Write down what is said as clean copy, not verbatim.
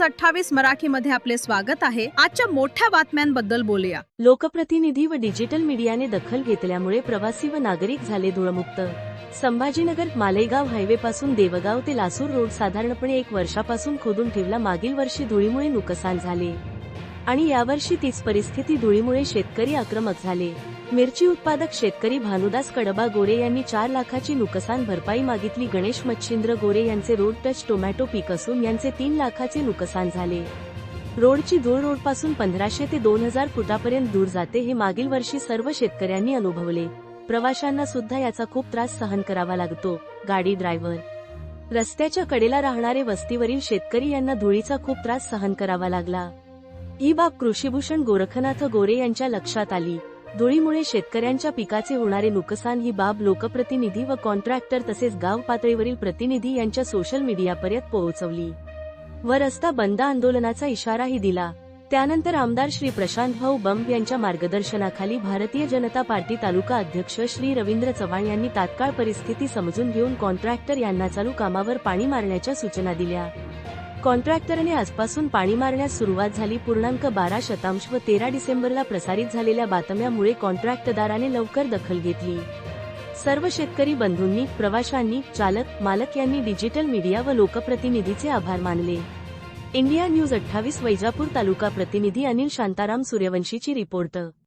News 28 मराठीमध्ये आपले स्वागत आहे। आजच्या मोठ्या बातम्यांबद्दल बोलूया। लोकप्रतिनिधी व डिजिटल मीडियाने दखल घेतल्यामुळे प्रवासी व नागरिक झाले धूळमुक्त। संभाजीनगर मालेगाव हायवे पासून देवगाव ते लासूर रोड साधारणपणे 1 वर्षापासून खोदून ठेवला। मागील वर्षी धुळीमुळे नुकसान झाले आणि यावर्षी तीच परिस्थिती धुळीमुळे शेतकरी आक्रमक झाले। मिरची उत्पादक शेतकरी भानुदास कडबा गोरे यांनी 4 लाखाची नुकसान भरपाई मागितली। गणेश मच्छिंद्र गोरे यांचे रोड टच टोमॅटो पीक असून यांचे 3 लाखाचे नुकसान झाले। रोडची धूळ रोडपासून 1500 ते 2000 फुटापर्यंत दूर जाते, हे मागील वर्षी सर्व शेतकऱ्यांनी अनुभवले। प्रवाशांना सुद्धा याचा खूप त्रास सहन करावा लागतो। गाडी ड्रायव्हर, रस्त्याच्या कडेला राहणारे वस्तीवरील शेतकरी यांना धुळीचा खूप त्रास सहन करावा लागला। ही बाब कृषीभूषण गोरखनाथ गोरे यांच्या लक्षात आली। धुळीमुळे शेतकऱ्यांच्या पिकाचे होणारे नुकसान ही बाब लोकप्रतिनिधी व कॉन्ट्रॅक्टर तसेच गाव पातळीवरील प्रतिनिधी यांच्या सोशल मीडियापर्यंत पोहोचवली व रस्ता बंद आंदोलनाचा इशाराही दिला। त्यानंतर आमदार श्री प्रशांत भाऊ बंब यांच्या मार्गदर्शनाखाली भारतीय जनता पार्टी तालुका अध्यक्ष श्री रवींद्र चव्हाण यांनी तात्काळ परिस्थिती समजून घेऊन कॉन्ट्रॅक्टर यांना चालू कामावर पाणी मारण्याच्या सूचना दिल्या। कॉन्ट्रॅक्टरने आजपासून पाणी मारण्यास सुरुवात झाली। 12% व 13 डिसेंबरला प्रसारित झालेल्या बातम्यामुळे कॉन्ट्रॅक्टदाराने लवकर दखल घेतली। सर्व शेतकरी बंधूंनी, प्रवाशांनी, चालक, मालक यांनी डिजिटल मीडिया व लोकप्रतिनिधीचे आभार मानले। इंडिया न्यूज 28 वैजापूर तालुका प्रतिनिधी अनिल शांताराम सूर्यवंशीची रिपोर्ट।